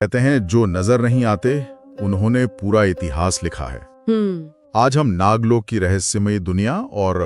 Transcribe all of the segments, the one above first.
कहते हैं जो नजर नहीं आते उन्होंने पूरा इतिहास लिखा है। आज हम नागलोक की रहस्यमयी दुनिया और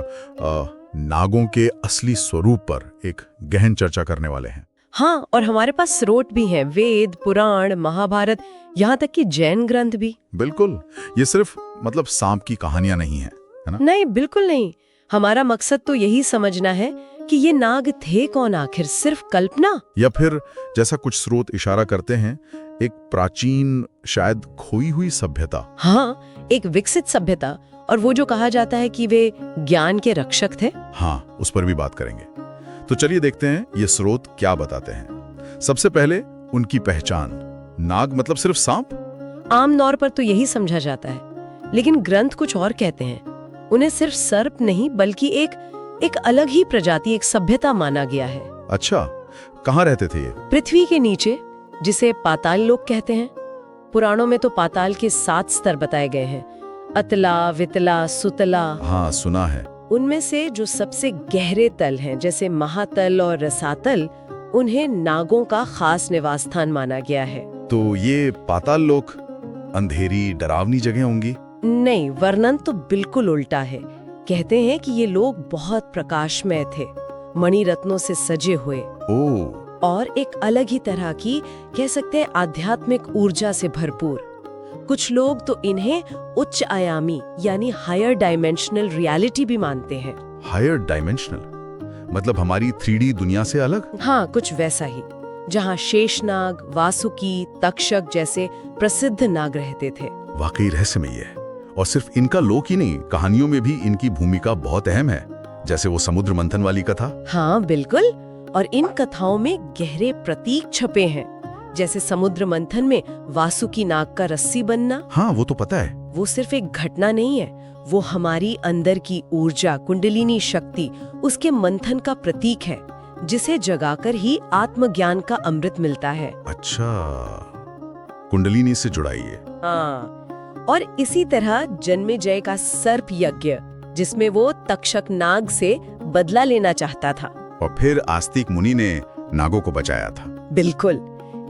नागों के असली स्वरूप पर एक गहन चर्चा करने वाले हैं। हाँ, और हमारे पास स्रोत भी हैं, वेद, पुराण, महाभारत, यहाँ तक कि जैन ग्रंथ भी। बिल्कुल, ये सिर्फ सांप की कहानियां नहीं है ना? नहीं, बिल्कुल नहीं। हमारा मकसद तो यही समझना है कि ये नाग थे कौन आखिर, सिर्फ कल्पना, या फिर जैसा कुछ स्रोत इशारा करते हैं, एक प्राचीन, शायद खोई हुई सभ्यता। हाँ, एक विकसित सभ्यता, और वो जो कहा जाता है कि वे ज्ञान के रक्षक थे। हाँ, उस पर भी बात करेंगे। तो चलिए देखते हैं ये स्रोत क्या बताते हैं। सबसे पहले उनकी पहचान। नाग मतलब सिर्फ सांप? आम तौर पर तो यही समझा जाता है, लेकिन ग्रंथ कुछ और कहते हैं। उन्हें सिर्फ सर्प नहीं बल्कि एक अलग ही प्रजाति, एक सभ्यता माना गया है। अच्छा, कहाँ रहते थे ये? पृथ्वी के नीचे, जिसे पाताल लोक कहते हैं। पुराणों में तो पाताल के 7 स्तर बताए गए हैं, अतला, वितला, सुतला। हाँ, सुना है। उनमें से जो सबसे गहरे तल हैं, जैसे महातल और रसातल, उन्हें नागों का खास निवास स्थान माना गया है। तो ये पाताल लोक अंधेरी, डरावनी जगह होंगी? नहीं, वर्णन तो बिल्कुल उल्टा है। कहते हैं कि ये लोग बहुत प्रकाशमय थे, मणि रत्नों से सजे हुए, और एक अलग ही तरह की, कह सकते हैं, आध्यात्मिक ऊर्जा से भरपूर। कुछ लोग तो इन्हें उच्च आयामी यानी हायर डायमेंशनल रियलिटी भी मानते हैं। हायर डायमेंशनल मतलब हमारी 3D दुनिया से अलग? हाँ, कुछ वैसा ही, जहाँ शेषनाग, वासुकी, तक्षक जैसे प्रसिद्ध नाग रहते थे। वाकई रहस्यमयी है। और सिर्फ इनका लोक ही नहीं, कहानियों में भी इनकी भूमिका बहुत अहम है, जैसे वो समुद्र मंथन वाली कथा। हाँ, बिल्कुल। और इन कथाओं में गहरे प्रतीक छपे हैं, जैसे समुद्र मंथन में वासुकी नाग का रस्सी बनना। हाँ, वो तो पता है। वो सिर्फ एक घटना नहीं है, वो हमारी अंदर की ऊर्जा, कुंडलिनी शक्ति, उसके मंथन का प्रतीक है, जिसे जगाकर ही आत्मज्ञान का अमृत मिलता है। अच्छा, कुंडलिनी से जुड़ाई है। हाँ, और इसी तरह जन्मेजय का सर्प यज्ञ, जिसमें वो तक्षक नाग से बदला लेना चाहता था, और फिर आस्तिक मुनि ने नागों को बचाया था। बिल्कुल।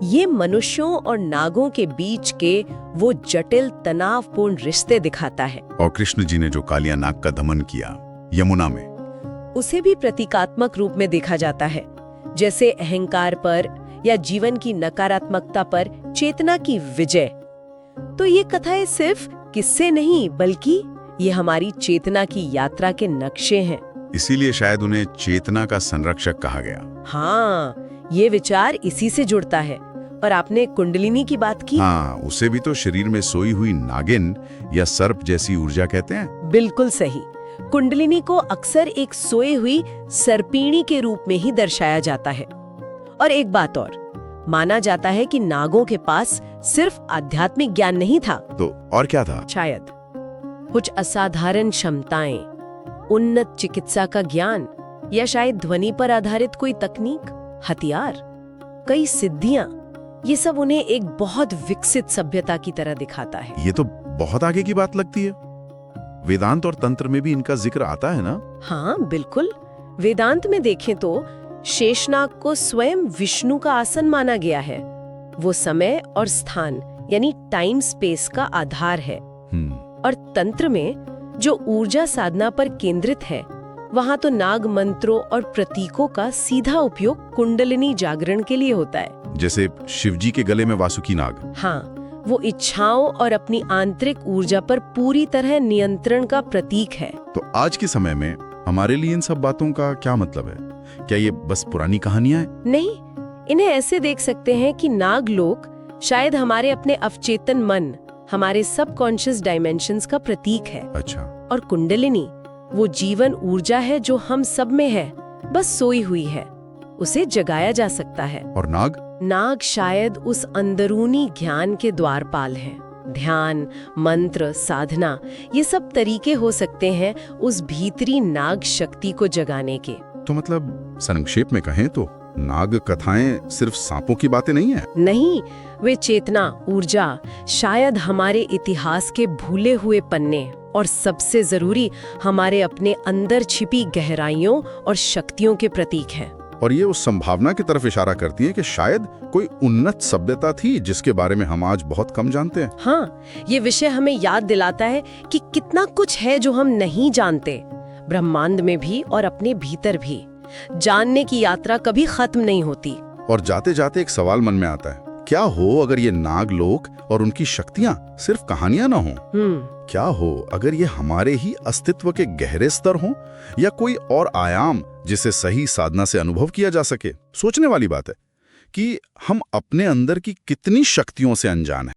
ये मनुष्यों और नागों के बीच के वो जटिल, तनावपूर्ण रिश्ते दिखाता है। और कृष्ण जी ने जो कालिया नाग का दमन किया यमुना में, उसे भी प्रतीकात्मक रूप में देखा जाता है, जैसे अहंकार पर या जीवन की नकारात्मकता पर चेतना की विजय। तो ये कथाएं सिर्फ किस्से नहीं, बल्कि ये हमारी चेतना की यात्रा के नक्शे हैं। इसीलिए शायद उन्हें चेतना का संरक्षक कहा गया। हाँ, ये विचार इसी से जुड़ता है। और आपने कुंडलिनी की बात की। हाँ, उसे भी तो शरीर में सोई हुई नागिन या सर्प जैसी ऊर्जा कहते हैं। बिल्कुल सही। कुंडलिनी को अक्सर एक सोई हुई सर्पिणी के रूप में ही दर्शाया जाता है। और एक बात और, माना जाता है कि नागों के पास सिर्फ आध्यात्मिक ज्ञान नहीं था। तो और क्या था? शायद कुछ असाधारण क्षमताएं, उन्नत चिकित्सा का ज्ञान, या शायद ध्वनि पर आधारित कोई तकनीक, हथियार, कई सिद्धियां। ये सब उन्हें एक बहुत विकसित सभ्यता की तरह दिखाता है। ये तो बहुत आगे की बात लगती है। वेदांत और तंत्र में भी इनका जिक्र आता है ना? हाँ, बिल्कुल। वेदांत में देखें तो शेषनाग को स्वयं विष्णु का आसन माना गया है। वो समय और स्थान यानी टाइम स्पेस का आधार है। और तंत्र में जो ऊर्जा साधना पर केंद्रित है, वहाँ तो नाग मंत्रों और प्रतीकों का सीधा उपयोग कुंडलिनी जागरण के लिए होता है। जैसे शिवजी के गले में वासुकी नाग। हाँ, वो इच्छाओं और अपनी आंतरिक ऊर्जा पर पूरी तरह नियंत्रण का प्रतीक है। तो आज के समय में हमारे लिए इन सब बातों का क्या मतलब है? क्या ये बस पुरानी कहानियां हैं? नहीं, इन्हें ऐसे देख सकते हैं कि नागलोक शायद हमारे अपने अवचेतन मन, हमारे सबकॉन्शियस डायमेंशंस का प्रतीक है। अच्छा। और कुंडलिनी वो जीवन ऊर्जा है जो हम सब में है, बस सोई हुई है, उसे जगाया जा सकता है। और नाग? नाग शायद उस अंदरूनी ज्ञान के द्वारपाल हैं। ध्यान, मंत्र, साधना, ये सब तरीके हो सकते हैं उस भीतरी नाग शक्ति को जगाने के। तो मतलब संक्षेप में कहें तो नाग कथाएं सिर्फ सांपों की बातें नहीं है? नहीं, वे चेतना, ऊर्जा, शायद हमारे इतिहास के भूले हुए पन्ने, और सबसे जरूरी हमारे अपने अंदर छिपी गहराइयों और शक्तियों के प्रतीक हैं। और ये उस संभावना की तरफ इशारा करती है कि शायद कोई उन्नत सभ्यता थी जिसके बारे में हम आज बहुत कम जानते हैं। हाँ, ये विषय हमें याद दिलाता है कि कितना कुछ है जो हम नहीं जानते, ब्रह्मांड में भी और अपने भीतर भी। जानने की यात्रा कभी खत्म नहीं होती। और जाते जाते एक सवाल मन में आता है, क्या हो अगर ये नागलोक और उनकी शक्तियां सिर्फ कहानियां ना हों? क्या हो अगर ये हमारे ही अस्तित्व के गहरे स्तर हों, या कोई और आयाम जिसे सही साधना से अनुभव किया जा सके? सोचने वाली बात है कि हम अपने अंदर की कितनी शक्तियों से अनजान हैं।